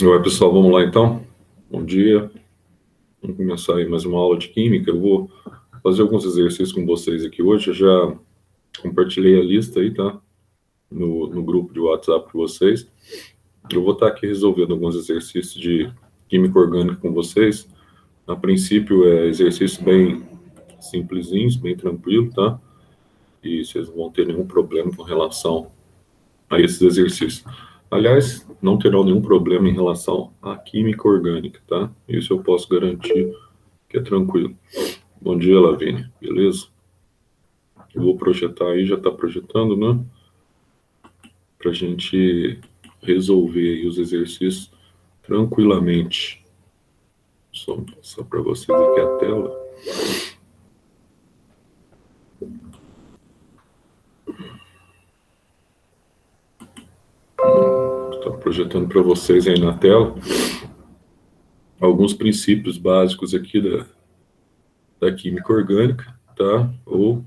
Oi, pessoal, vamos lá então. Bom dia. Vamos começar aí mais uma aula de química. Eu vou fazer alguns exercícios com vocês aqui hoje. Eu já compartilhei a lista aí, tá? No grupo de WhatsApp para vocês. Eu vou estar aqui resolvendo alguns exercícios de química orgânica com vocês. A princípio, é exercícios bem simplesinhos, bem tranquilo, tá? E vocês não vão ter nenhum problema com relação a esses exercícios. Aliás, não terão nenhum problema em relação à química orgânica, tá? Isso eu posso garantir que é tranquilo. Bom dia, Lavínia. Beleza? Eu vou projetar aí, já está projetando, né? Para a gente resolver aí os exercícios tranquilamente. Só passar para vocês aqui a tela. Estou projetando para vocês aí na tela alguns princípios básicos aqui da química orgânica, tá? Ou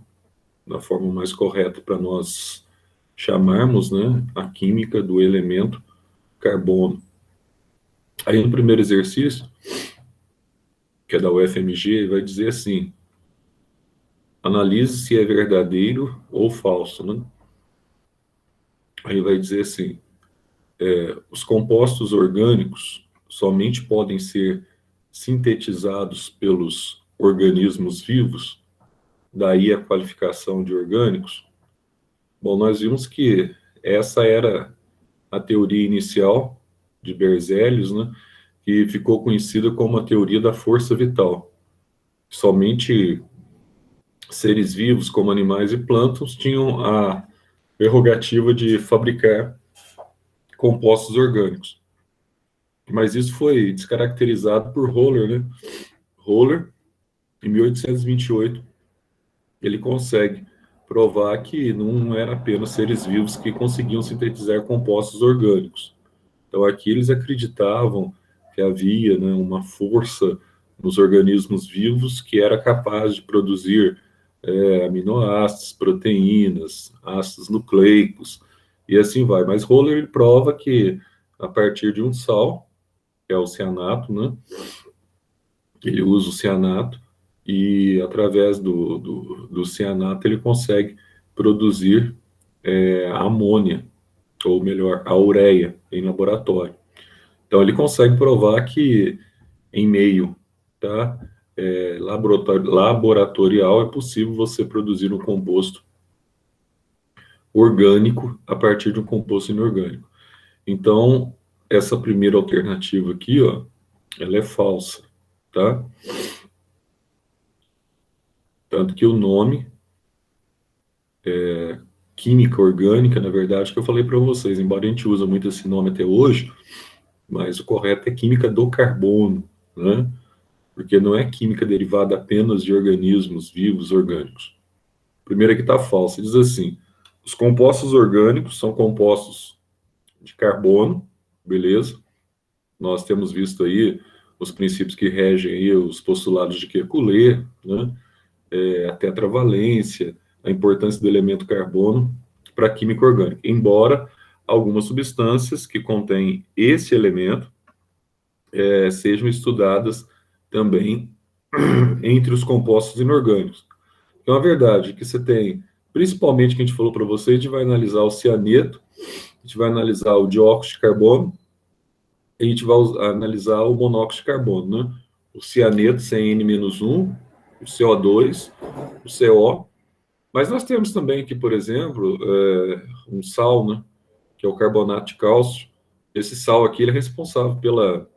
da forma mais correta para nós chamarmos, né, a química do elemento carbono. Aí no primeiro exercício, que é da UFMG, vai dizer assim: analise se é verdadeiro ou falso, né? Aí vai dizer assim: os compostos orgânicos somente podem ser sintetizados pelos organismos vivos, daí a qualificação de orgânicos. Bom, nós vimos que essa era a teoria inicial de Berzelius, né, que ficou conhecida como a teoria da força vital. Somente seres vivos, como animais e plantas, tinham a prerrogativa de fabricar compostos orgânicos. Mas isso foi descaracterizado por Roller, né? Roller, em 1828, ele consegue provar que não era apenas seres vivos que conseguiam sintetizar compostos orgânicos. Então aqui eles acreditavam que havia, né, uma força nos organismos vivos que era capaz de produzir aminoácidos, proteínas, ácidos nucleicos e assim vai. Mas Roller ele prova que a partir de um sal, que é o cianato, né, ele usa o cianato e através do cianato ele consegue produzir amônia, ou melhor, a ureia em laboratório. Então ele consegue provar que em meio, tá, laboratorial é possível você produzir um composto orgânico a partir de um composto inorgânico. Então essa primeira alternativa aqui, ó, ela é falsa, tá? Tanto que o nome química orgânica, na verdade, que eu falei para vocês, embora a gente use muito esse nome até hoje, mas o correto é química do carbono, né? Porque não é química derivada apenas de organismos vivos orgânicos. Primeiro aqui está falso, diz assim: os compostos orgânicos são compostos de carbono, beleza? Nós temos visto aí os princípios que regem aí os postulados de Kekulé, né? A tetravalência, a importância do elemento carbono para a química orgânica. Embora algumas substâncias que contêm esse elemento sejam estudadas também entre os compostos inorgânicos. Então, a verdade é que você tem, principalmente que a gente falou para você, a gente vai analisar o cianeto, a gente vai analisar o dióxido de carbono, e a gente vai analisar o monóxido de carbono, né? O cianeto, CN-1, o CO2, o CO. Mas nós temos também aqui, por exemplo, um sal, né? Que é o carbonato de cálcio. Esse sal aqui ele é responsável pela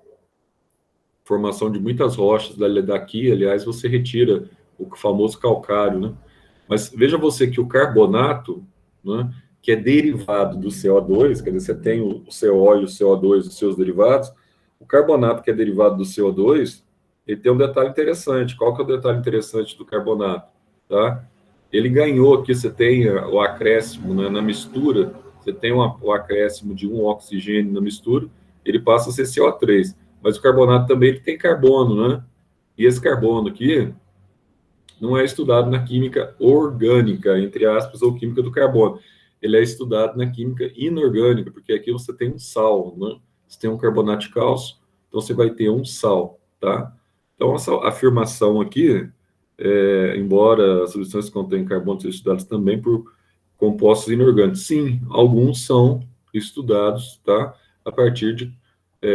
formação de muitas rochas. Daqui, aliás, você retira o famoso calcário, né? Mas veja você que o carbonato, né, que é derivado do CO2, quer dizer, você tem o CO e o CO2, os seus derivados, o carbonato que é derivado do CO2, ele tem um detalhe interessante. Qual que é o detalhe interessante do carbonato? Tá? Ele ganhou aqui, você tem o acréscimo, né, na mistura, você tem o acréscimo de um oxigênio na mistura, ele passa a ser CO3. Mas o carbonato também ele tem carbono, né? E esse carbono aqui, não é estudado na química orgânica, entre aspas, ou química do carbono. Ele é estudado na química inorgânica, porque aqui você tem um sal, né? você tem um carbonato de cálcio, então você vai ter um sal, tá? Então, essa afirmação aqui, embora as substâncias que contêm carbono sejam estudadas também por compostos inorgânicos, sim, alguns são estudados, tá? A partir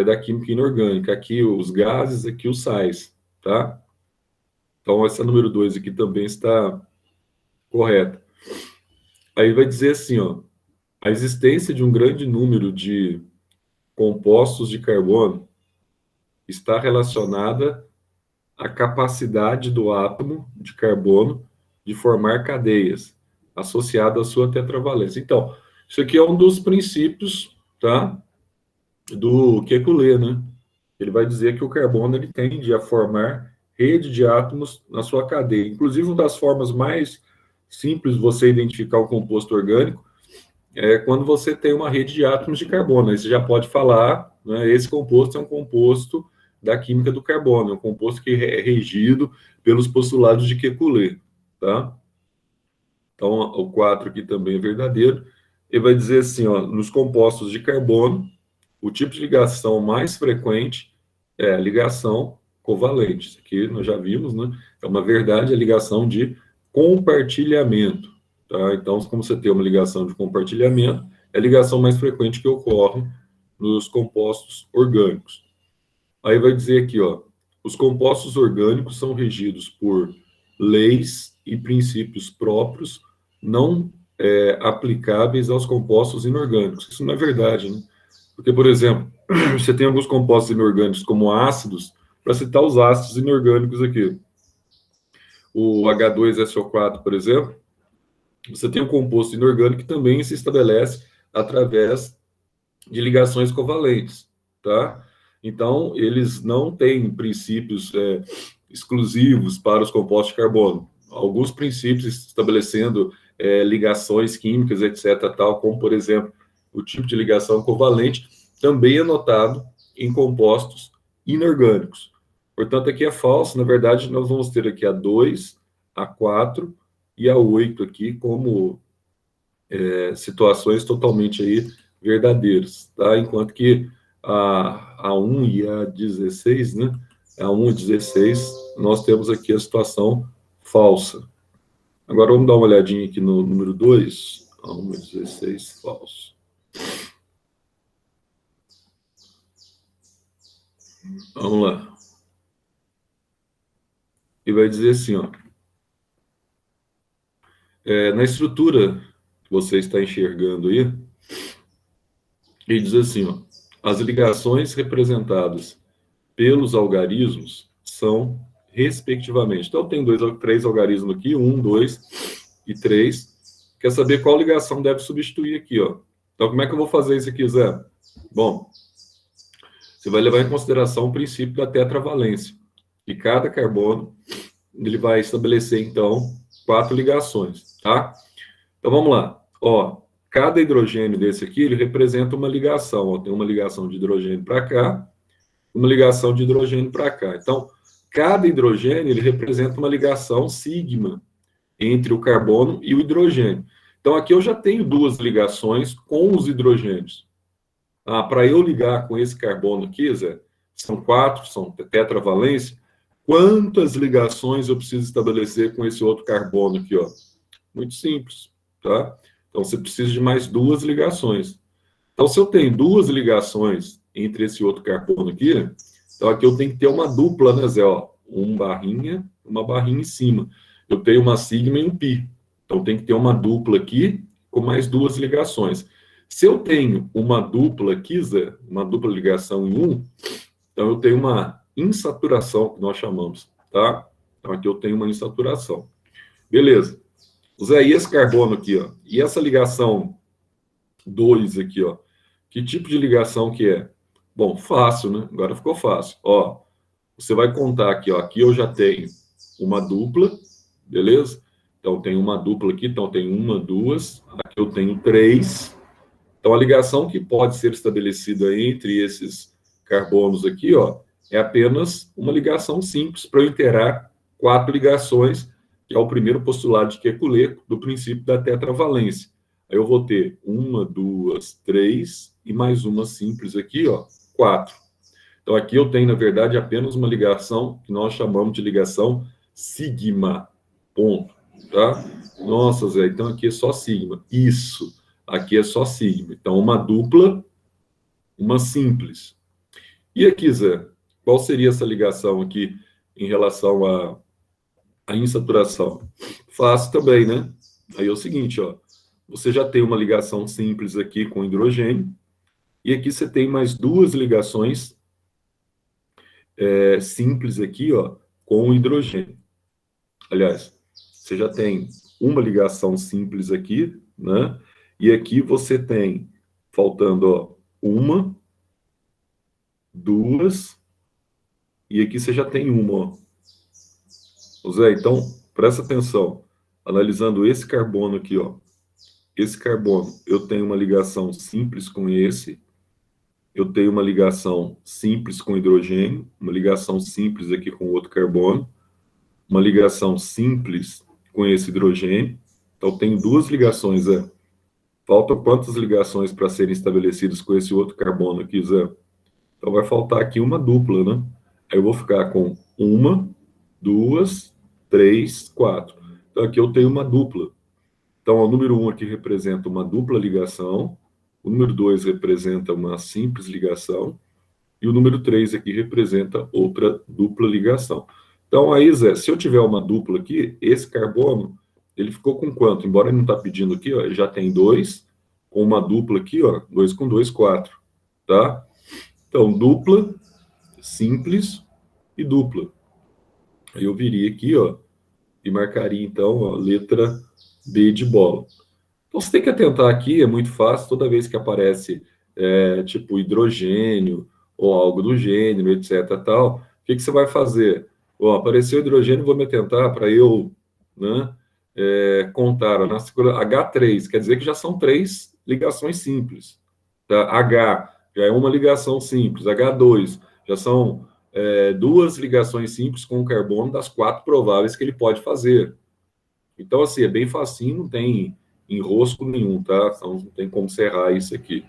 da química inorgânica. Aqui os gases, aqui os sais, tá? Então, essa número 2 aqui também está correta. Aí vai dizer assim, ó, a existência de um grande número de compostos de carbono está relacionada à capacidade do átomo de carbono de formar cadeias, associado à sua tetravalência. Então, isso aqui é um dos princípios, tá, do Kekulé, né? Ele vai dizer que o carbono ele tende a formar rede de átomos na sua cadeia. Inclusive, uma das formas mais simples de você identificar um composto orgânico é quando você tem uma rede de átomos de carbono. Aí você já pode falar, né, esse composto é um composto da química do carbono, é um composto que é regido pelos postulados de Kekulé, tá? Então, o 4 aqui também é verdadeiro. Ele vai dizer assim, ó, nos compostos de carbono, o tipo de ligação mais frequente é a ligação covalente. Isso aqui nós já vimos, né? É uma verdade, a ligação de compartilhamento, tá? Então, como você tem uma ligação de compartilhamento, é a ligação mais frequente que ocorre nos compostos orgânicos. Aí vai dizer aqui, ó, os compostos orgânicos são regidos por leis e princípios próprios não aplicáveis aos compostos inorgânicos. Isso não é verdade, né? Porque, por exemplo, você tem alguns compostos inorgânicos como ácidos, para citar os ácidos inorgânicos aqui. O H2SO4, por exemplo, você tem um composto inorgânico que também se estabelece através de ligações covalentes, tá? Então, eles não têm princípios exclusivos para os compostos de carbono. Alguns princípios estabelecendo ligações químicas, etc., tal, como, por exemplo, o tipo de ligação covalente, também é notado em compostos inorgânicos. Portanto, aqui é falso. Na verdade, nós vamos ter aqui a 2, a 4 e a 8 aqui como situações totalmente aí verdadeiras, tá? Enquanto que a 1 e a 16, né? A 1 e 16, nós temos aqui a situação falsa. Agora vamos dar uma olhadinha aqui no número 2. A 1 e 16, falso. Vamos lá. E vai dizer assim, ó. Na estrutura que você está enxergando aí, ele diz assim, ó. As ligações representadas pelos algarismos são respectivamente. Então, tem 3 algarismos aqui, 1, 2 e 3. Quer saber qual ligação deve substituir aqui, ó. Então, como é que eu vou fazer isso aqui, Zé? Bom, você vai levar em consideração o princípio da tetravalência. E cada carbono, ele vai estabelecer, então, 4 ligações, tá? Então, vamos lá. Ó, cada hidrogênio desse aqui, ele representa uma ligação. Ó, tem uma ligação de hidrogênio para cá, uma ligação de hidrogênio para cá. Então, cada hidrogênio ele representa uma ligação sigma entre o carbono e o hidrogênio. Então, aqui eu já tenho 2 ligações com os hidrogênios. Para eu ligar com esse carbono aqui, Zé, são 4, são tetravalência. Quantas ligações eu preciso estabelecer com esse outro carbono aqui, ó? Muito simples, tá? Então, você precisa de mais 2 ligações. Então, se eu tenho 2 ligações entre esse outro carbono aqui, então aqui eu tenho que ter uma dupla, né, Zé? Ó, uma barrinha em cima. Eu tenho uma sigma e um pi. Então, tem que ter uma dupla aqui com mais 2 ligações. Se eu tenho uma dupla aqui, Zé, uma dupla ligação em 1, então eu tenho uma insaturação, que nós chamamos, tá? Então, aqui eu tenho uma insaturação. Beleza. Zé, e esse carbono aqui, ó? E essa ligação 2 aqui, ó? Que tipo de ligação que é? Bom, fácil, né? Agora ficou fácil. Ó, você vai contar aqui, ó. Aqui eu já tenho uma dupla, beleza? Então, tem uma dupla aqui. Então, tem 1, 2. Aqui eu tenho 3. Então, a ligação que pode ser estabelecida entre esses carbonos aqui, ó, é apenas uma ligação simples para eu interar 4 ligações, que é o primeiro postulado de Kekulé do princípio da tetravalência. Aí eu vou ter 1, 2, 3 e mais uma simples aqui, ó, 4. Então, aqui eu tenho, na verdade, apenas uma ligação que nós chamamos de ligação sigma, ponto, tá? Nossa, Zé, então aqui é só sigma. Isso, aqui é só sigma. Então, uma dupla, uma simples. E aqui, Zé, qual seria essa ligação aqui em relação à insaturação? Fácil também, né? Aí é o seguinte, ó, você já tem uma ligação simples aqui com hidrogênio, e aqui você tem mais duas ligações simples aqui, ó, com hidrogênio. Aliás, você já tem uma ligação simples aqui, né? E aqui você tem, faltando, ó, uma, duas, e aqui você já tem uma, ó. Zé, então, presta atenção. Analisando esse carbono aqui, ó. Esse carbono, eu tenho uma ligação simples com esse, eu tenho uma ligação simples com hidrogênio, uma ligação simples aqui com outro carbono, uma ligação simples com esse hidrogênio. Então, tem duas ligações, Zé. Faltam quantas ligações para serem estabelecidas com esse outro carbono aqui, Zé? Então, vai faltar aqui uma dupla, né? Aí eu vou ficar com uma, duas, três, quatro. Então, aqui eu tenho uma dupla. Então, o número 1 aqui representa uma dupla ligação, o número 2 representa uma simples ligação, e o número 3 aqui representa outra dupla ligação. Então, aí, Zé, se eu tiver uma dupla aqui, esse carbono, ele ficou com quanto? Embora ele não está pedindo aqui, ó, ele já tem 2, com uma dupla aqui, ó, 2 com 2, 4, tá? Então, dupla, simples e dupla. Aí eu viria aqui, ó, e marcaria, então, ó, letra B de bola. Então, você tem que atentar aqui, é muito fácil, toda vez que aparece, tipo, hidrogênio, ou algo do gênero, etc, tal, o que você vai fazer? Ó, apareceu hidrogênio, vou me atentar para eu, né, contar, ó, na H3, quer dizer que já são 3 ligações simples, tá? H já é uma ligação simples, H2 já são 2 ligações simples com o carbono das 4 prováveis que ele pode fazer. Então, assim, é bem facinho, não tem enrosco nenhum, tá? Então, não tem como serrar isso aqui.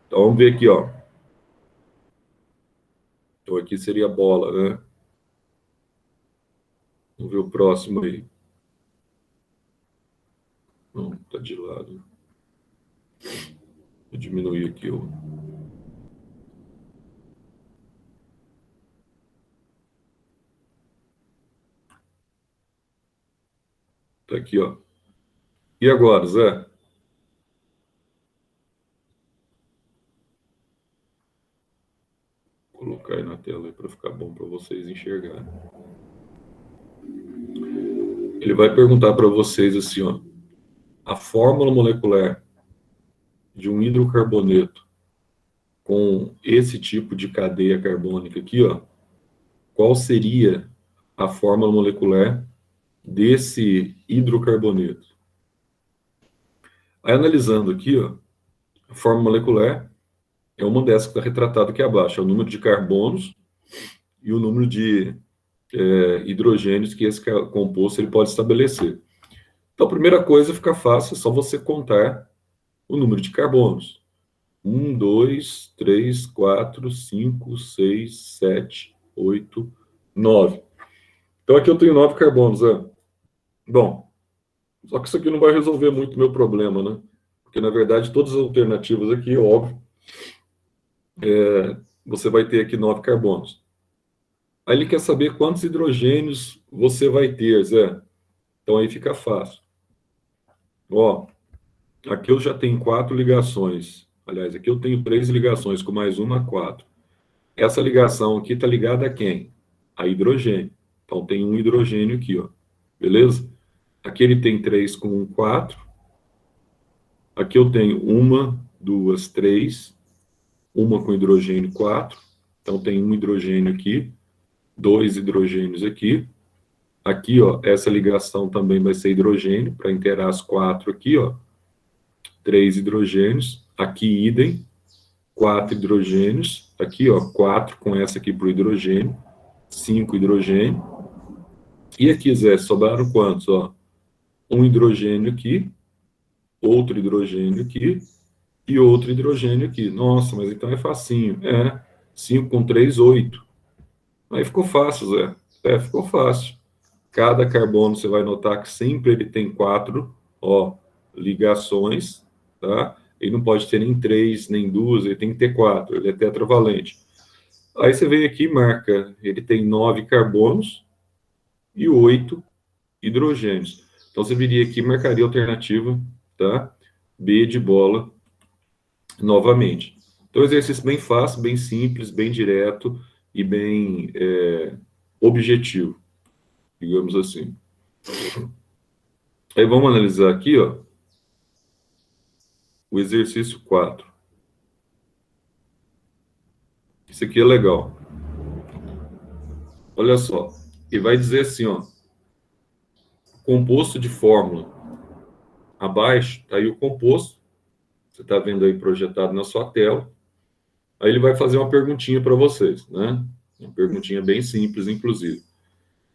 Então, vamos ver aqui, ó. Então, aqui seria a bola, né? Vamos ver o próximo aí. Não, tá de lado. Vou diminuir aqui, ó. Tá aqui, ó. E agora, Zé? Vou colocar aí na tela para ficar bom para vocês enxergarem. Ele vai perguntar para vocês assim, ó. A fórmula molecular de um hidrocarboneto com esse tipo de cadeia carbônica aqui, ó, qual seria a fórmula molecular desse hidrocarboneto? Aí, analisando aqui, ó, a fórmula molecular é uma dessas que está retratada aqui abaixo, é o número de carbonos e o número de hidrogênios que esse composto ele pode estabelecer. Então, a primeira coisa fica fácil, é só você contar o número de carbonos. 1, 2, 3, 4, 5, 6, 7, 8, 9. Então, aqui eu tenho 9 carbonos. Bom, só que isso aqui não vai resolver muito o meu problema, né? Porque, na verdade, todas as alternativas aqui, óbvio, você vai ter aqui 9 carbonos. Aí ele quer saber quantos hidrogênios você vai ter, Zé. Então, aí fica fácil. Ó, aqui eu já tenho 4 ligações. Aliás, aqui eu tenho 3 ligações, com mais uma, 4. Essa ligação aqui está ligada a quem? A hidrogênio. Então, tem um hidrogênio aqui, ó. Beleza? Aqui ele tem 3 com 1, 4. Aqui eu tenho 1, 2, 3. Uma com hidrogênio, 4. Então, tem um hidrogênio aqui. 2 hidrogênios aqui. Aqui, ó, essa ligação também vai ser hidrogênio, para inteirar as 4 aqui, ó. 3 hidrogênios. Aqui, idem. 4 hidrogênios. Aqui, ó, 4 com essa aqui para o hidrogênio. 5 hidrogênio. E aqui, Zé, sobraram quantos, ó? Um hidrogênio aqui. Outro hidrogênio aqui. e outro hidrogênio aqui. Nossa, mas então é facinho. 5 com 3, 8. Aí ficou fácil, Zé. Ficou fácil. Cada carbono, você vai notar que sempre ele tem 4, ó, ligações, tá? Ele não pode ter nem 3, nem 2, ele tem que ter 4, ele é tetravalente. Aí você vem aqui e marca, ele tem 9 carbonos e 8 hidrogênios. Então você viria aqui e marcaria a alternativa, tá? B de bola, novamente. Então, exercício bem fácil, bem simples, bem direto e bem objetivo, digamos assim. Aí vamos analisar aqui, ó, o exercício 4. Isso aqui é legal. Olha só, e vai dizer assim, ó, composto de fórmula. Abaixo está aí o composto, você está vendo aí projetado na sua tela. Aí ele vai fazer uma perguntinha para vocês, né? Uma perguntinha bem simples, inclusive.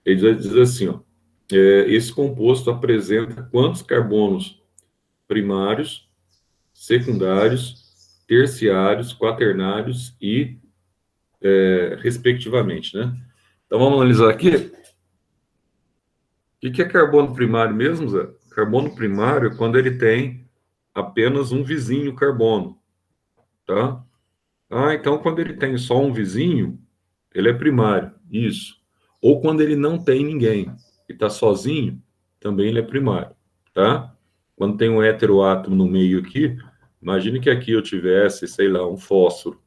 Ele vai dizer assim, ó, esse composto apresenta quantos carbonos primários, secundários, terciários, quaternários e respectivamente, né? Então vamos analisar aqui. O que é carbono primário mesmo, Zé? Carbono primário é quando ele tem apenas um vizinho carbono, tá? Então quando ele tem só um vizinho, ele é primário, isso. Ou quando ele não tem ninguém e está sozinho, também ele é primário, tá? Quando tem um heteroátomo no meio aqui, imagine que aqui eu tivesse, sei lá, um fósforo,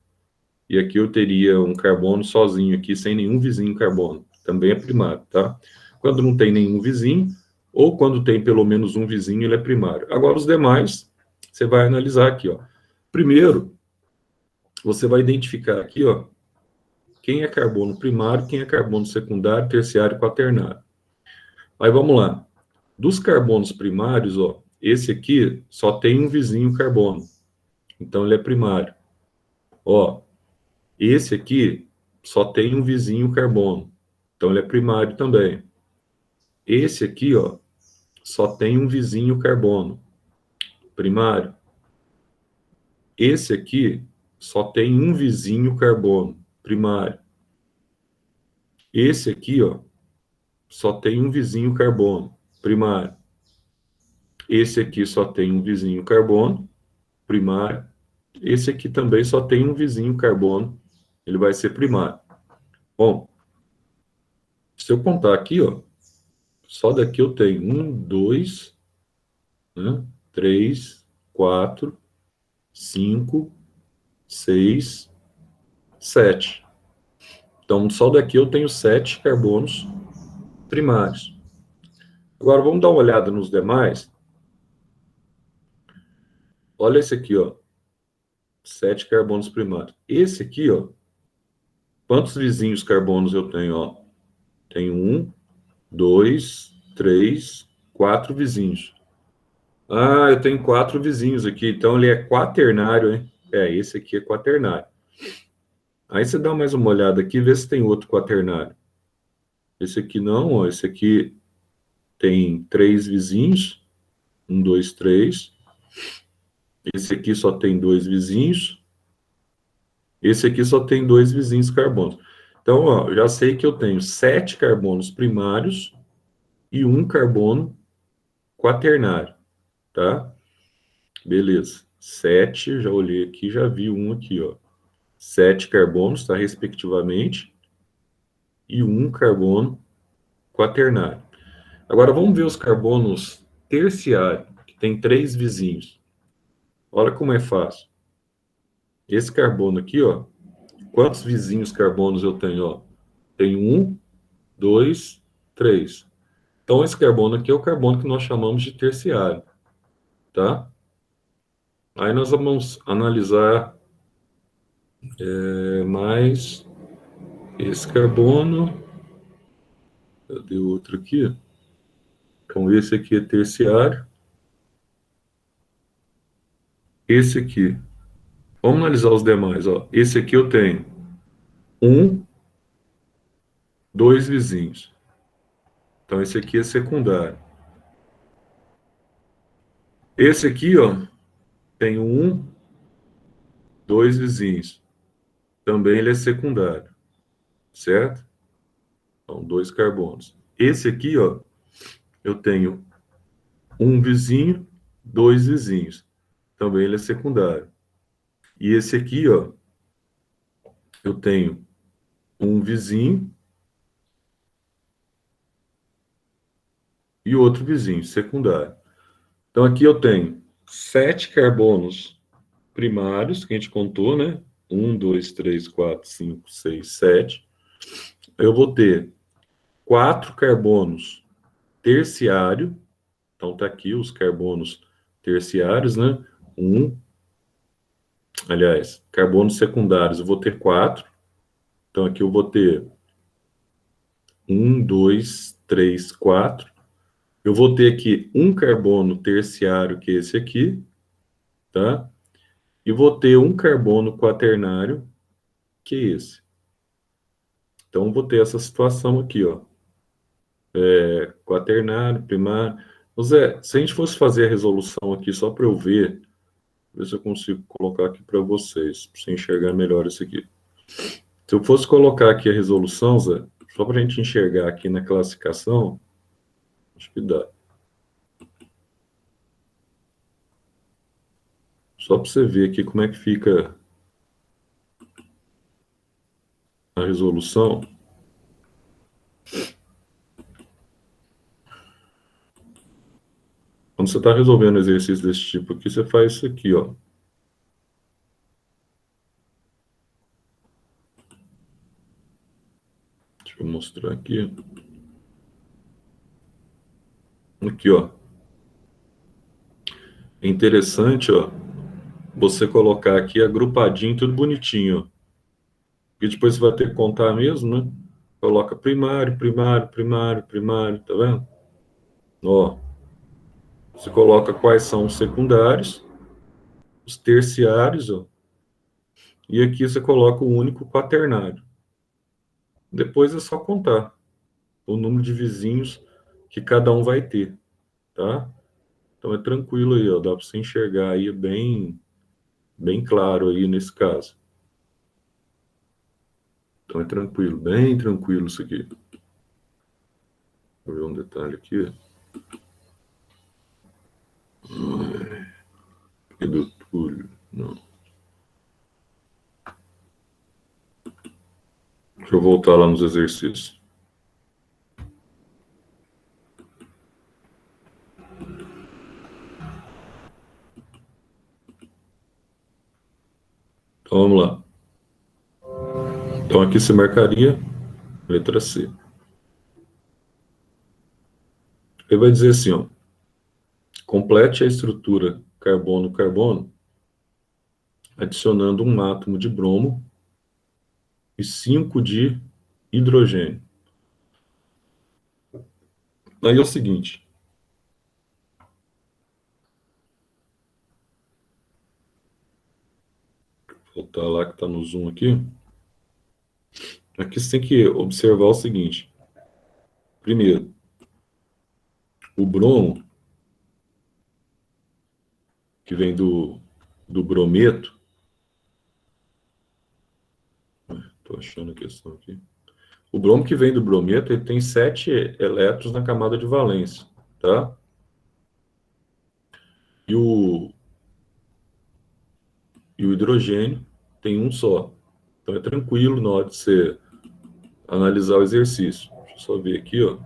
e aqui eu teria um carbono sozinho aqui, sem nenhum vizinho carbono, também é primário, tá? Quando não tem nenhum vizinho, ou quando tem pelo menos um vizinho, ele é primário. Agora, os demais, você vai analisar aqui, ó. Primeiro, você vai identificar aqui, ó, quem é carbono primário, quem é carbono secundário, terciário e quaternário. Aí vamos lá. Dos carbonos primários, ó, esse aqui só tem um vizinho carbono, então ele é primário. Ó, esse aqui só tem um vizinho carbono, então ele é primário também. Esse aqui, ó, só tem um vizinho carbono, primário. Esse aqui só tem um vizinho carbono, primário. Esse aqui, ó, só tem um vizinho carbono, primário. Esse aqui só tem um vizinho carbono, primário. Esse aqui também só tem um vizinho carbono, ele vai ser primário. Bom, se eu contar aqui, ó, só daqui eu tenho 1, 2, né, 3, 4, 5, 6, 7. Então, só daqui eu tenho 7 carbonos primários. Agora, vamos dar uma olhada nos demais. Olha esse aqui, ó. 7 carbonos primários. Esse aqui, ó. Quantos vizinhos carbonos eu tenho, ó? Tenho 1, 2, 3, 4 vizinhos. Eu tenho 4 vizinhos aqui. Então, ele é quaternário, hein? Esse aqui é quaternário. Aí você dá mais uma olhada aqui e vê se tem outro quaternário. Esse aqui não, ó. Esse aqui tem 3 vizinhos. 1, 2, 3. Esse aqui só tem 2 vizinhos. Esse aqui só tem 2 vizinhos carbonos. Então, ó, já sei que eu tenho 7 carbonos primários e 1 carbono quaternário, tá? Beleza. 7, já olhei aqui, já vi um aqui, ó. 7 carbonos, tá? Respectivamente. E 1 carbono quaternário. Agora, vamos ver os carbonos terciários, que tem 3 vizinhos. Olha como é fácil. Esse carbono aqui, ó. Quantos vizinhos carbonos eu tenho, ó? Tenho 1, 2, 3. Então, esse carbono aqui é o carbono que nós chamamos de terciário, tá? Aí nós vamos analisar mais esse carbono. Cadê o outro aqui? Então, esse aqui é terciário. Esse aqui. Vamos analisar os demais, ó. Esse aqui eu tenho 1, 2 vizinhos. Então, esse aqui é secundário. Esse aqui, ó, tem 1, dois vizinhos. Também ele é secundário, certo? Então, dois carbonos. Esse aqui, ó, eu tenho um vizinho, dois vizinhos. Também ele é secundário. E esse aqui, ó, eu tenho um vizinho e outro vizinho, secundário. Então, aqui eu tenho 7 carbonos primários, que a gente contou, né? Um, dois, três, quatro, cinco, seis, 7. Eu vou ter 4 carbonos terciário. Então, tá aqui os carbonos terciários, né? Aliás, carbonos secundários, eu vou ter 4. Então, aqui eu vou ter um, dois, três, 4. Eu vou ter aqui um carbono terciário, que é esse aqui, tá? E vou ter um carbono quaternário, que é esse. Então, vou ter essa situação aqui, ó. Quaternário, primário. Ô Zé, se a gente fosse fazer a resolução aqui só para eu ver se eu consigo colocar aqui para vocês, para você enxergar melhor isso aqui. Se eu fosse colocar aqui a resolução, Zé, só para a gente enxergar aqui na classificação, acho que dá. Só para você ver aqui como é que fica a resolução. Quando você está resolvendo exercício desse tipo aqui, você faz isso aqui, ó. Deixa eu mostrar aqui. Aqui, ó. É interessante, ó, você colocar aqui agrupadinho, tudo bonitinho, ó. E depois você vai ter que contar mesmo, né? Coloca primário, primário, primário, primário, tá vendo? Ó, você coloca quais são os secundários, os terciários, ó, e aqui você coloca o único quaternário. Depois é só contar o número de vizinhos que cada um vai ter, tá? Então é tranquilo aí, ó, dá para você enxergar aí bem, bem claro aí nesse caso. Então é tranquilo, bem tranquilo isso aqui. Vou ver um detalhe aqui. E do Túlio, não. Deixa eu voltar lá nos exercícios. Então vamos lá. Então aqui se marcaria letra C. Ele vai dizer assim, ó, complete a estrutura carbono-carbono adicionando um átomo de bromo e 5 de hidrogênio. Aí é o seguinte. Vou voltar lá que está no zoom aqui. Aqui você tem que observar o seguinte. Primeiro, o bromo, que vem do brometo. Estou achando a questão aqui. O bromo que vem do brometo, ele tem 7 elétrons na camada de valência, tá? E o hidrogênio tem um só. Então é tranquilo na hora de você analisar o exercício. Deixa eu só ver aqui, ó.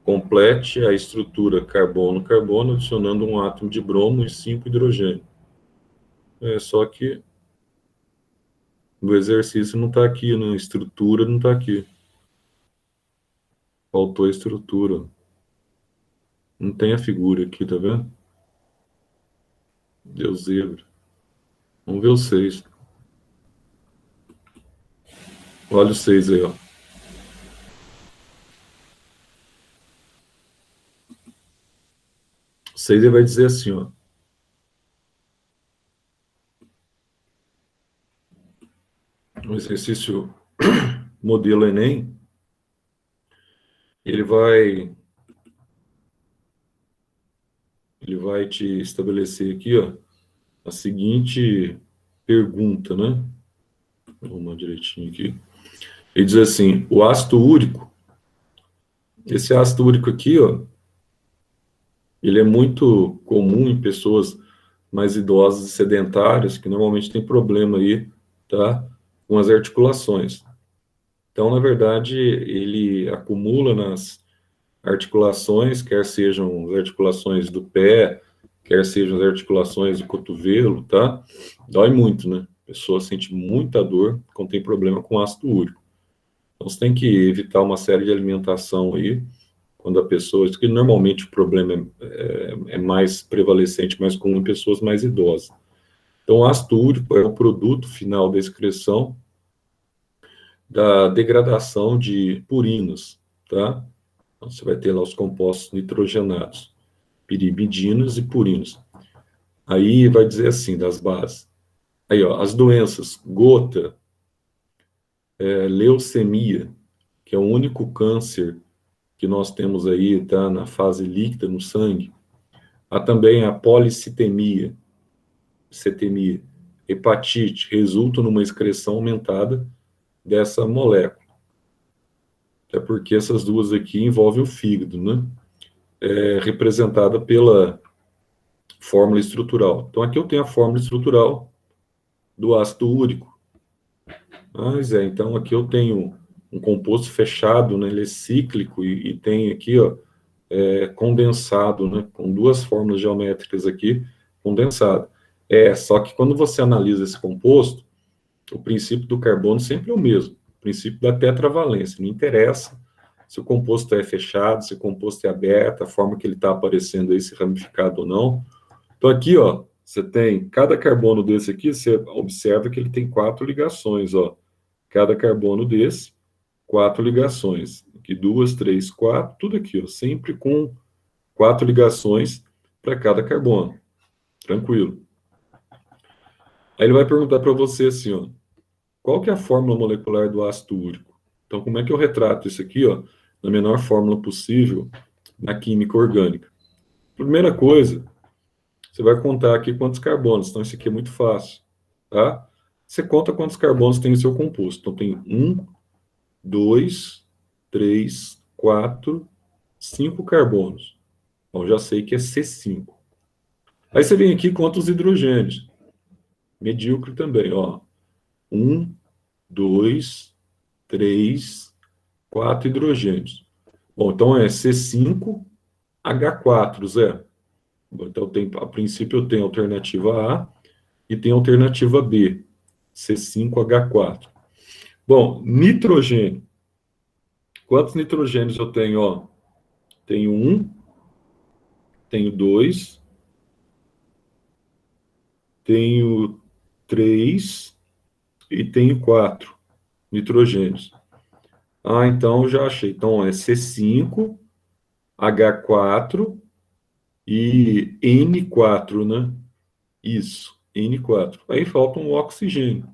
Complete a estrutura carbono-carbono adicionando um átomo de bromo e 5 hidrogênio. É só que o exercício não está aqui, né? A estrutura não está aqui. Faltou a estrutura. Não tem a figura aqui, tá vendo? Deu zebra. Vamos ver o 6. Olha o 6 aí, ó. 6 ele vai dizer assim, ó. No exercício modelo Enem, ele vai te estabelecer aqui, ó, a seguinte pergunta, né? Vou arrumar direitinho aqui. Ele diz assim, o ácido úrico, esse ácido úrico aqui, ó, ele é muito comum em pessoas mais idosas e sedentárias, que normalmente tem problema aí, tá? Com as articulações. Então, na verdade, ele acumula nas articulações, quer sejam as articulações do pé, quer sejam as articulações do cotovelo, tá? Dói muito, né? A pessoa sente muita dor quando tem problema com ácido úrico. Então, você tem que evitar uma série de alimentação aí, quando a pessoa... Isso que normalmente o problema é mais prevalecente, mais comum em pessoas mais idosas. Então, o ácido úrico é o produto final da excreção da degradação de purinas, tá? Então, você vai ter lá os compostos nitrogenados, pirimidinas e purinas. Aí vai dizer assim, das bases. Aí, ó, as doenças, gota, leucemia, que é o único câncer que nós temos aí, tá, na fase líquida no sangue. Há também a policitemia, cetemia, hepatite, resulta numa excreção aumentada dessa molécula. Até porque essas duas aqui envolvem o fígado, né? É representada pela fórmula estrutural. Então, aqui eu tenho a fórmula estrutural do ácido úrico. Mas então aqui eu tenho um composto fechado, né? Ele é cíclico e tem aqui, ó, condensado, né? Com duas fórmulas geométricas aqui, condensado. Só que quando você analisa esse composto, o princípio do carbono sempre é o mesmo. O princípio da tetravalência. Não interessa se o composto é fechado, se o composto é aberto, a forma que ele está aparecendo aí, se ramificado ou não. Então aqui, ó, você tem cada carbono desse aqui, você observa que ele tem 4 ligações, ó. Cada carbono desse, 4 ligações. Aqui 2, 3, 4, tudo aqui, ó, sempre com 4 ligações para cada carbono. Tranquilo. Aí ele vai perguntar para você assim, ó, qual que é a fórmula molecular do ácido úrico? Então, como é que eu retrato isso aqui, ó, na menor fórmula possível na química orgânica? Primeira coisa, você vai contar aqui quantos carbonos. Então, isso aqui é muito fácil, tá? Você conta quantos carbonos tem o seu composto. Então, tem 1, 2, 3, 4, 5 carbonos. Então, já sei que é C5. Aí você vem aqui e conta os hidrogênios. Medíocre também, ó. 1, 2, 3, 4 hidrogênios. Bom, então é C5H4, Zé. Então, a princípio, eu tenho a alternativa A e tenho a alternativa B, C5H4. Bom, nitrogênio. Quantos nitrogênios eu tenho? Ó, tenho 1, tenho 2, tenho 3 e tenho 4 nitrogênios. Ah, então já achei. Então é C5H4 e N4, né? Isso, N4. Aí falta um oxigênio.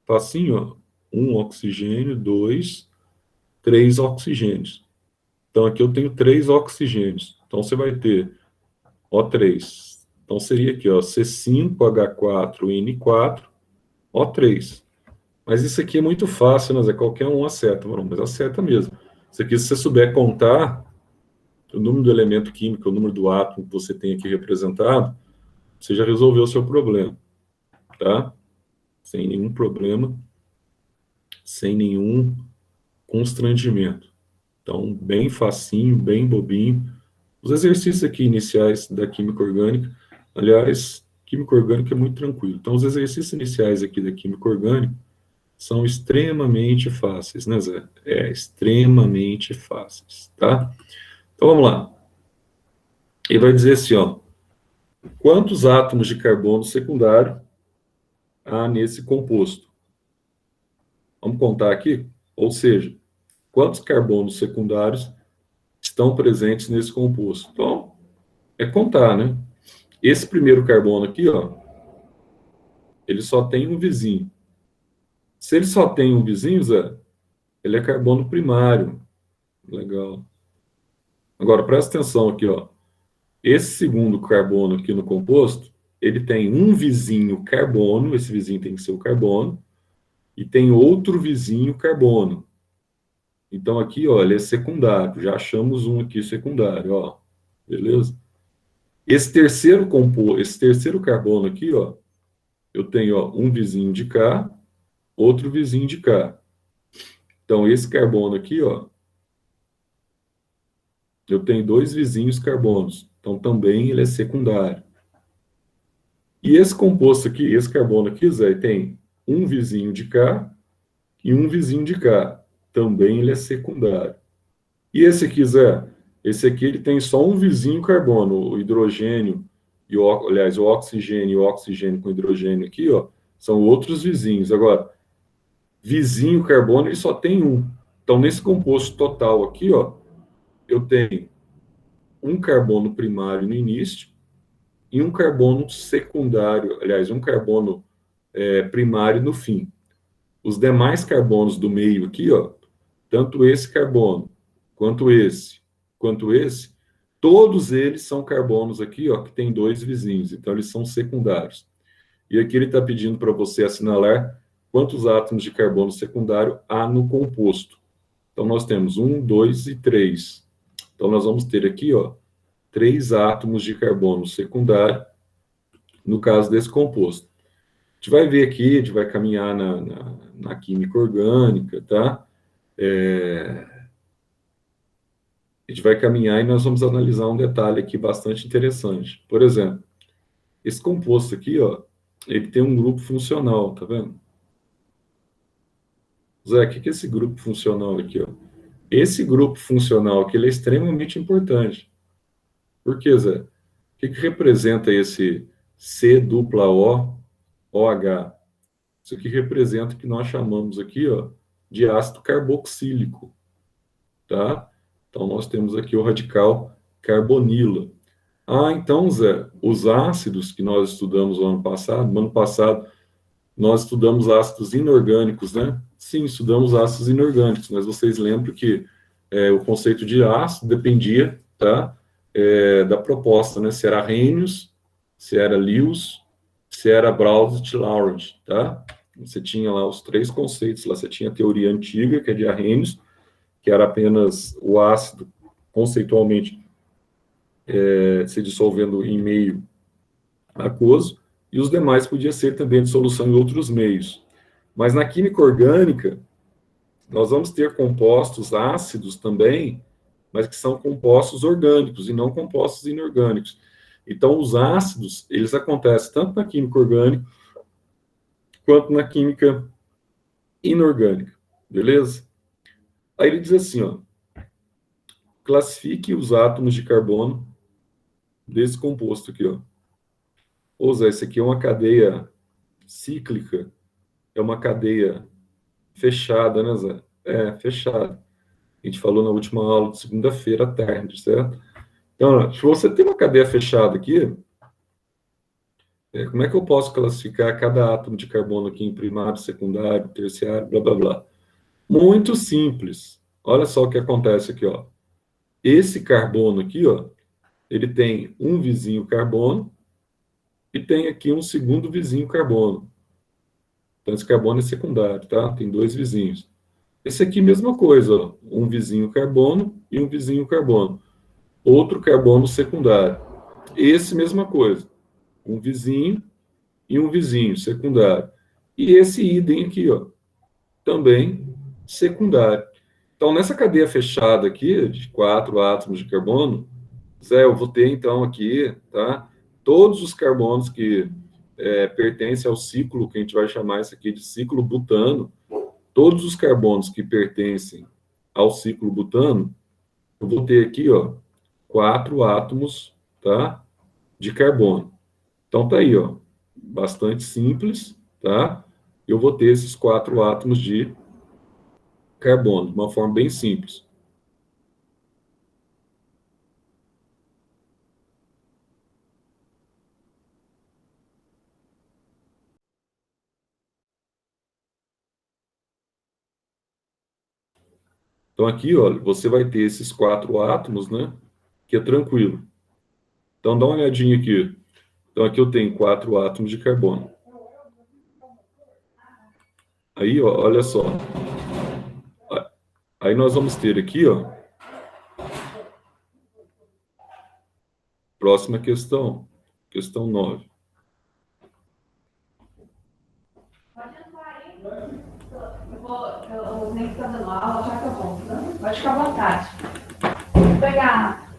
Facinho, ó. Um oxigênio, 2, 3 oxigênios. Então aqui eu tenho 3 oxigênios. Então você vai ter O3. Então seria aqui, ó, C5H4N4, O3. Mas isso aqui é muito fácil, né, Zé? Qualquer um acerta. Não, mas acerta mesmo. Isso aqui, se você souber contar o número do elemento químico, o número do átomo que você tem aqui representado, você já resolveu o seu problema, tá? Sem nenhum problema, sem nenhum constrangimento. Então, bem facinho, bem bobinho. Os exercícios aqui iniciais da química orgânica, aliás, química orgânica é muito tranquilo. Então, os exercícios iniciais aqui da química orgânica são extremamente fáceis, né, Zé? Extremamente fáceis, tá? Então, vamos lá. Ele vai dizer assim, ó, quantos átomos de carbono secundário há nesse composto? Vamos contar aqui? Ou seja, quantos carbonos secundários estão presentes nesse composto? Então, é contar, né? Esse primeiro carbono aqui, ó, ele só tem um vizinho. Se ele só tem um vizinho, Zé, ele é carbono primário. Legal. Agora, presta atenção aqui, ó. Esse segundo carbono aqui no composto, ele tem um vizinho carbono, esse vizinho tem que ser o carbono, e tem outro vizinho carbono. Então, aqui, ó, ele é secundário. Já achamos um aqui secundário, ó. Beleza? Esse terceiro carbono aqui, ó, eu tenho, ó, um vizinho de cá, outro vizinho de cá. Então, esse carbono aqui, ó, eu tenho dois vizinhos carbonos. Então, também ele é secundário. E esse composto aqui, esse carbono aqui, Zé, tem um vizinho de cá e um vizinho de cá. Também ele é secundário. E esse aqui, Zé? Esse aqui ele tem só um vizinho carbono, o hidrogênio, e o, aliás, o oxigênio e o oxigênio com hidrogênio aqui, ó, são outros vizinhos. Agora, vizinho carbono ele só tem um. Então, nesse composto total aqui, ó, eu tenho um carbono primário no início e um carbono secundário, aliás, um carbono primário no fim. Os demais carbonos do meio aqui, ó, tanto esse carbono, quanto esse, quanto esse, todos eles são carbonos aqui, ó, que tem dois vizinhos, então eles são secundários. E aqui ele está pedindo para você assinalar quantos átomos de carbono secundário há no composto. Então nós temos 1, 2 e 3. Então nós vamos ter aqui, ó, 3 átomos de carbono secundário no caso desse composto. A gente vai ver aqui, a gente vai caminhar na química orgânica, tá? A gente vai caminhar e nós vamos analisar um detalhe aqui bastante interessante. Por exemplo, esse composto aqui, ó, ele tem um grupo funcional, tá vendo? Zé, o que é esse grupo funcional aqui, ó? Esse grupo funcional aqui, ele é extremamente importante. Por quê, Zé? O que representa esse C dupla O, OH? Isso aqui representa o que nós chamamos aqui, ó, de ácido carboxílico, tá? Então, nós temos aqui o radical carbonila. Ah, então, Zé, os ácidos que nós estudamos no ano passado, nós estudamos ácidos inorgânicos, né? Sim, estudamos ácidos inorgânicos, mas vocês lembram que o conceito de ácido dependia, tá? Da proposta, né? Se era Arrhenius, se era Lewis, se era Braunsett-Lawrence, tá? Você tinha lá os três conceitos, lá você tinha a teoria antiga, que é de Arrhenius, que era apenas o ácido, conceitualmente, se dissolvendo em meio aquoso, e os demais podia ser também de solução em outros meios. Mas na química orgânica, nós vamos ter compostos ácidos também, mas que são compostos orgânicos e não compostos inorgânicos. Então, os ácidos, eles acontecem tanto na química orgânica quanto na química inorgânica, beleza? Aí ele diz assim, ó, classifique os átomos de carbono desse composto aqui, ó. Ou seja, esse aqui é uma cadeia cíclica, é uma cadeia fechada, né, Zé? Fechada. A gente falou na última aula de segunda-feira à tarde, certo? Então, se você tem uma cadeia fechada aqui, como é que eu posso classificar cada átomo de carbono aqui em primário, secundário, terciário, blá, blá, blá? Muito simples. Olha só o que acontece aqui, ó. Esse carbono aqui, ó, ele tem um vizinho carbono e tem aqui um segundo vizinho carbono. Então, esse carbono é secundário, tá? Tem dois vizinhos. Esse aqui, mesma coisa, ó. Um vizinho carbono e um vizinho carbono. Outro carbono secundário. Esse, mesma coisa. Um vizinho e um vizinho secundário. E esse idem aqui, ó, também secundário. Então, nessa cadeia fechada aqui, de 4 átomos de carbono, Zé, eu vou ter, então, aqui, tá? Todos os carbonos que pertencem ao ciclo, que a gente vai chamar isso aqui de ciclo butano, todos os carbonos que pertencem ao ciclo butano, eu vou ter aqui, ó, 4 átomos, tá? De carbono. Então, tá aí, ó, bastante simples, tá? Eu vou ter esses 4 átomos de carbono, de uma forma bem simples. Então, aqui, olha, você vai ter esses 4 átomos, né? Que é tranquilo. Então, dá uma olhadinha aqui. Então, aqui eu tenho 4 átomos de carbono. Aí, ó, olha só. Aí nós vamos ter aqui, ó, próxima questão, questão 9. Eu nem estou dando aula, já que eu vou. Pode ficar à vontade. Vou pegar.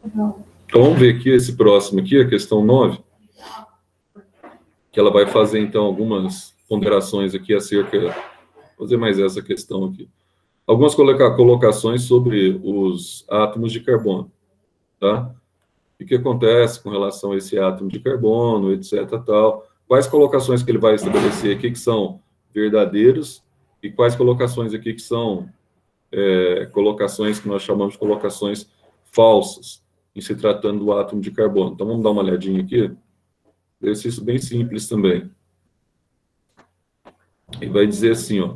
Então, vamos ver aqui esse próximo aqui, a questão 9, que ela vai fazer, então, algumas ponderações aqui acerca... Vou fazer mais essa questão aqui. Algumas colocações sobre os átomos de carbono, tá? O que acontece com relação a esse átomo de carbono, etc, tal. Quais colocações que ele vai estabelecer aqui que são verdadeiras e quais colocações aqui que são colocações que nós chamamos de colocações falsas, em se tratando do átomo de carbono. Então, vamos dar uma olhadinha aqui. Exercício bem simples também. E vai dizer assim, ó.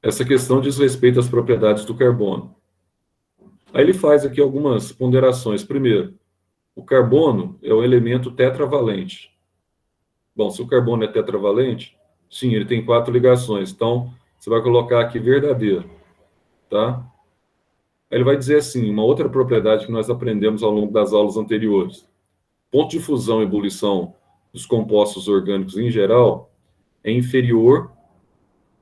Essa questão diz respeito às propriedades do carbono. Aí ele faz aqui algumas ponderações. Primeiro, o carbono é um elemento tetravalente. Bom, se o carbono é tetravalente, sim, ele tem 4 ligações. Então, você vai colocar aqui verdadeiro, tá? Aí ele vai dizer assim, uma outra propriedade que nós aprendemos ao longo das aulas anteriores. Ponto de fusão e ebulição dos compostos orgânicos em geral é inferior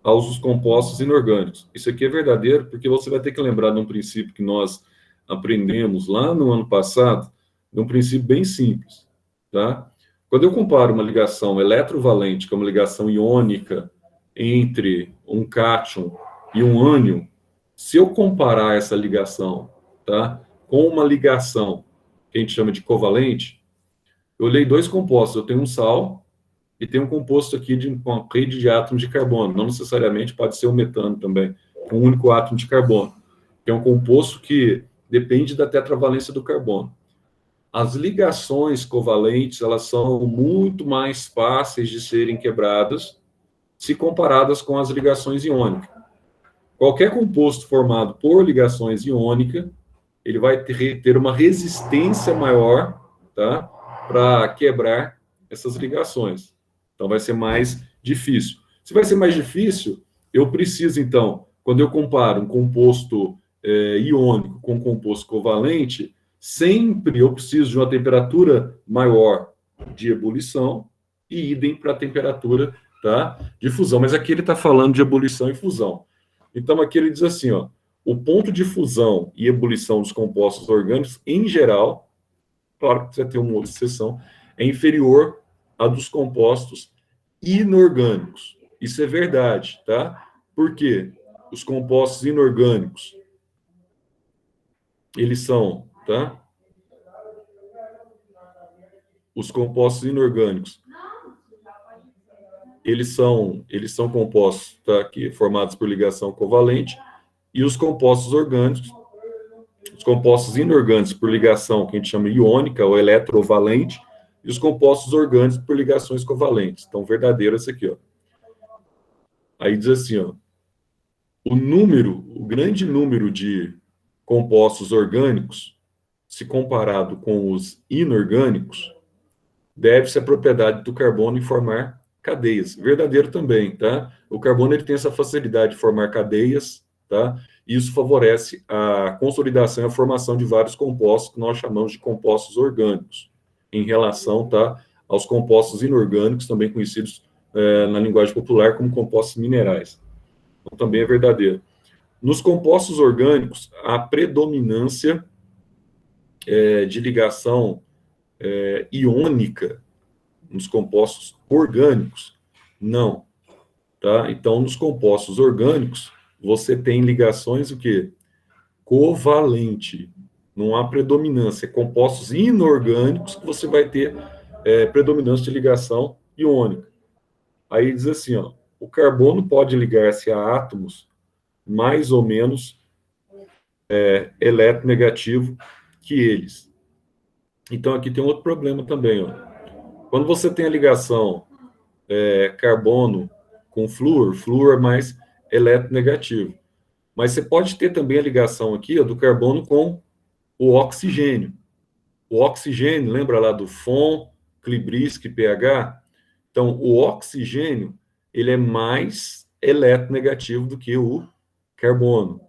aos dos compostos inorgânicos. Isso aqui é verdadeiro porque você vai ter que lembrar de um princípio que nós aprendemos lá no ano passado, de um princípio bem simples, tá? Quando eu comparo uma ligação eletrovalente, que é uma ligação iônica entre um cátion e um ânion, se eu comparar essa ligação, tá, com uma ligação que a gente chama de covalente, eu olhei 2 compostos, eu tenho um sal e tenho um composto aqui com uma rede de átomos de carbono, não necessariamente pode ser o metano também, um único átomo de carbono, que é um composto que depende da tetravalência do carbono. As ligações covalentes, elas são muito mais fáceis de serem quebradas se comparadas com as ligações iônicas. Qualquer composto formado por ligações iônicas, ele vai ter uma resistência maior, tá, para quebrar essas ligações. Então, vai ser mais difícil. Se vai ser mais difícil, eu preciso, então, quando eu comparo um composto iônico com um composto covalente, sempre eu preciso de uma temperatura maior de ebulição e idem para a temperatura, tá, de fusão. Mas aqui ele está falando de ebulição e fusão. Então, aqui ele diz assim, ó, o ponto de fusão e ebulição dos compostos orgânicos, em geral, claro que você tem uma exceção, é inferior a dos compostos inorgânicos. Isso é verdade, tá? Por quê? Os compostos inorgânicos, eles são, tá? Os compostos inorgânicos, eles são compostos, tá, aqui, formados por ligação covalente, e os compostos orgânicos, os compostos inorgânicos por ligação, que a gente chama iônica ou eletrovalente, e os compostos orgânicos por ligações covalentes. Então, verdadeiro esse aqui, ó. Aí diz assim, ó, o grande número de compostos orgânicos, se comparado com os inorgânicos, deve-se à propriedade do carbono em formar cadeias. Verdadeiro também, tá? O carbono ele tem essa facilidade de formar cadeias, tá? E isso favorece a consolidação e a formação de vários compostos que nós chamamos de compostos orgânicos, em relação, tá, aos compostos inorgânicos, também conhecidos na linguagem popular como compostos minerais. Então, também é verdadeiro. Nos compostos orgânicos, a predominância de ligação iônica nos compostos orgânicos, não. Tá? Então, nos compostos orgânicos, você tem ligações o quê? Covalente. Não há predominância. Compostos inorgânicos que você vai ter predominância de ligação iônica. Aí diz assim, ó, o carbono pode ligar-se a átomos mais ou menos eletronegativo que eles. Então, aqui tem outro problema também, ó. Quando você tem a ligação carbono com flúor, flúor é mais eletronegativo. Mas você pode ter também a ligação aqui, ó, do carbono com o oxigênio. O oxigênio, lembra lá do FON, Klibrisky, pH? Então, o oxigênio, ele é mais eletronegativo do que o carbono.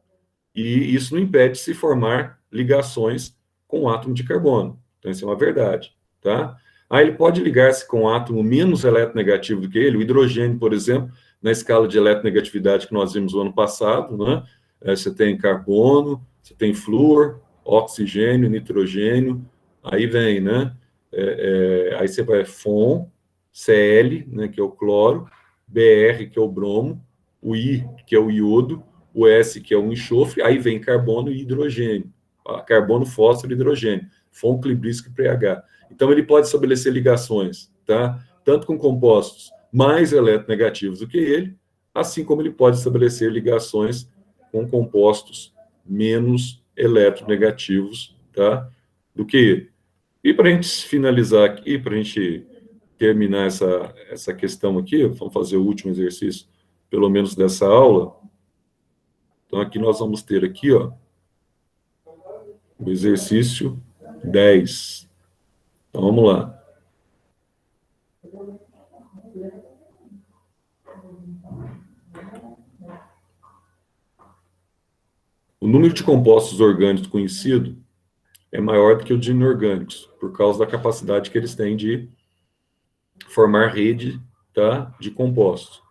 E isso não impede de se formar ligações com o átomo de carbono. Então, isso é uma verdade, tá? Aí ele pode ligar-se com um átomo menos eletronegativo do que ele, o hidrogênio, por exemplo, na escala de eletronegatividade que nós vimos no ano passado, né? Você tem carbono, você tem flúor, oxigênio, nitrogênio, aí vem, né? Aí você vai FON, Cl, né, que é o cloro, Br, que é o bromo, o I, que é o iodo, o S, que é o enxofre, aí vem carbono e hidrogênio. Carbono, fósforo e hidrogênio. FON, Klibrisky, pH. Então, ele pode estabelecer ligações, tá? Tanto com compostos mais eletronegativos do que ele, assim como ele pode estabelecer ligações com compostos menos eletronegativos, tá? Do que ele. E para a gente finalizar aqui, para a gente terminar essa questão aqui, vamos fazer o último exercício, pelo menos dessa aula. Então, aqui nós vamos ter aqui, ó, o exercício 10. Então, vamos lá. O número de compostos orgânicos conhecido é maior do que o de inorgânicos, por causa da capacidade que eles têm de formar rede, tá, de compostos,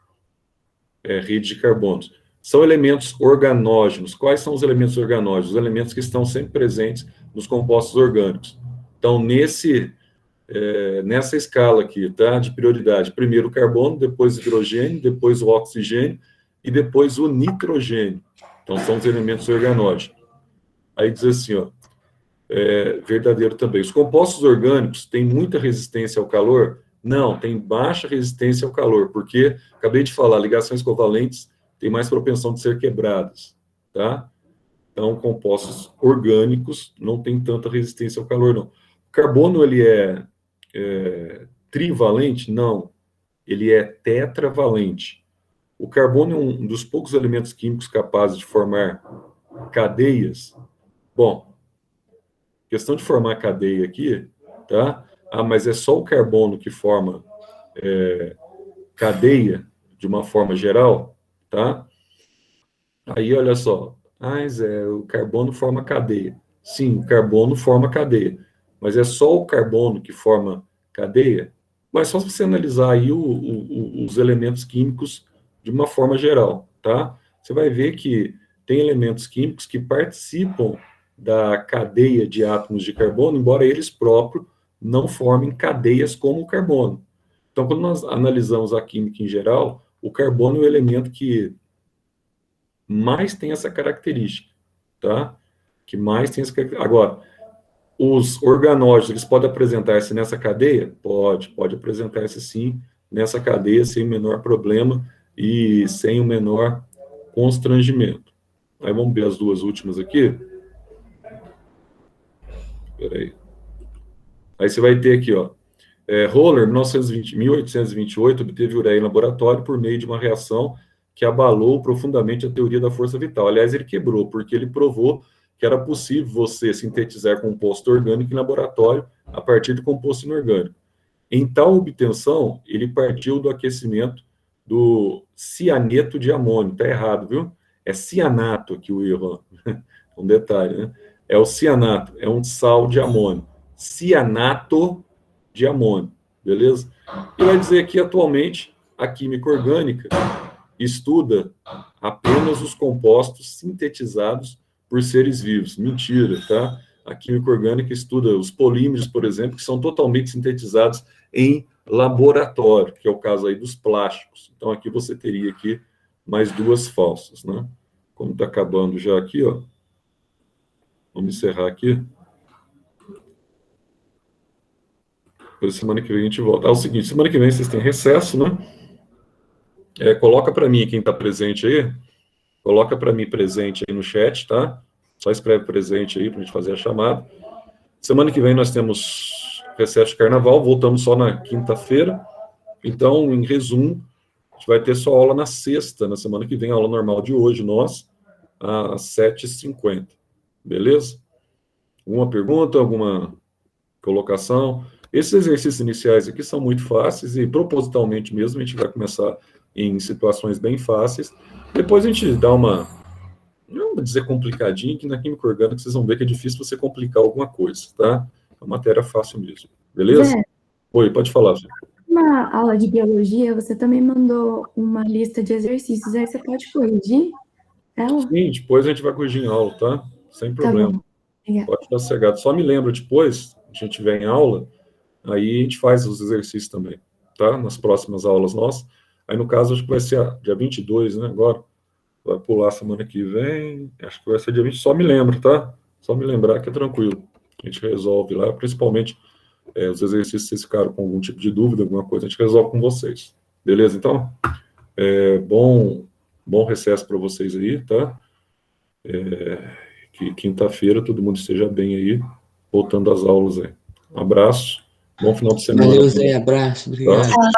rede de carbonos. São elementos organógenos. Quais são os elementos organógenos? Os elementos que estão sempre presentes nos compostos orgânicos. Então, nessa escala aqui, tá, de prioridade, primeiro o carbono, depois o hidrogênio, depois o oxigênio e depois o nitrogênio. Então, são os elementos organógenos. Aí diz assim, ó, verdadeiro também. Os compostos orgânicos têm muita resistência ao calor? Não, tem baixa resistência ao calor, porque, acabei de falar, ligações covalentes têm mais propensão de ser quebradas, tá? Então, compostos orgânicos não têm tanta resistência ao calor, não. O carbono, ele é trivalente? Não, ele é tetravalente. O carbono é um dos poucos elementos químicos capazes de formar cadeias. Bom, questão de formar cadeia aqui, tá? Mas é só o carbono que forma cadeia de uma forma geral, tá? Aí, olha só. O carbono forma cadeia. Sim, o carbono forma cadeia. Mas é só o carbono que forma cadeia? Mas só se você analisar aí os elementos químicos de uma forma geral, tá? Você vai ver que tem elementos químicos que participam da cadeia de átomos de carbono, embora eles próprios não formem cadeias como o carbono. Então, quando nós analisamos a química em geral, o carbono é o elemento que mais tem essa característica, tá? Que mais tem essa característica. Agora, os organógenos, eles podem apresentar-se nessa cadeia? Pode apresentar-se sim, nessa cadeia, sem o menor problema e sem o menor constrangimento. Aí vamos ver as duas últimas aqui. Espera aí. Aí você vai ter aqui, ó. Roller, em 1828, obteve ureia em laboratório por meio de uma reação que abalou profundamente a teoria da força vital. Aliás, ele quebrou, porque ele provou que era possível você sintetizar composto orgânico em laboratório a partir de composto inorgânico. Em tal obtenção, ele partiu do aquecimento do cianeto de amônio. Está errado, viu? É cianato aqui o erro. Um detalhe, né? É o cianato, é um sal de amônio. Cianato de amônio, beleza? E vai dizer que, atualmente, a química orgânica estuda apenas os compostos sintetizados por seres vivos. Mentira, tá? A química orgânica estuda os polímeros, por exemplo, que são totalmente sintetizados em laboratório, que é o caso aí dos plásticos. Então, aqui você teria aqui mais duas falsas, né? Como está acabando já aqui, ó. Vamos encerrar aqui. Depois, semana que vem a gente volta. É o seguinte, semana que vem vocês têm recesso, né? Coloca para mim quem está presente aí. Coloca para mim presente aí no chat, tá? Só escreve presente aí para a gente fazer a chamada. Semana que vem nós temos recesso de carnaval, voltamos só na quinta-feira. Então, em resumo, a gente vai ter só aula na sexta, na semana que vem, a aula normal de hoje, às 7h50. Beleza? Alguma pergunta, alguma colocação? Esses exercícios iniciais aqui são muito fáceis e propositalmente mesmo a gente vai começar em situações bem fáceis. Depois a gente dá uma, não vou dizer complicadinho, que na química orgânica vocês vão ver que é difícil você complicar alguma coisa, tá? É uma matéria fácil mesmo. Beleza? Zé, Oi, pode falar, Fê. na aula de biologia, você também mandou uma lista de exercícios, aí você pode corrigir ela? Sim, depois a gente vai corrigir em aula, tá? Sem Tá problema. bom. Obrigada. Pode ficar sossegado. Só me lembra depois, a gente tiver em aula, aí a gente faz os exercícios também, tá? Nas próximas aulas nossas. Aí, no caso, acho que vai ser dia 22, né? Agora, vai pular semana que vem, acho que vai ser dia 20. Só me lembra, tá? Só me lembrar que é tranquilo. A gente resolve lá, principalmente os exercícios, se vocês ficaram com algum tipo de dúvida, alguma coisa, a gente resolve com vocês. Beleza, então? Bom recesso para vocês aí, tá? Que quinta-feira todo mundo esteja bem aí, voltando às aulas aí. Um abraço, bom final de semana. Valeu, Zé. Abraço. Obrigado. Tá?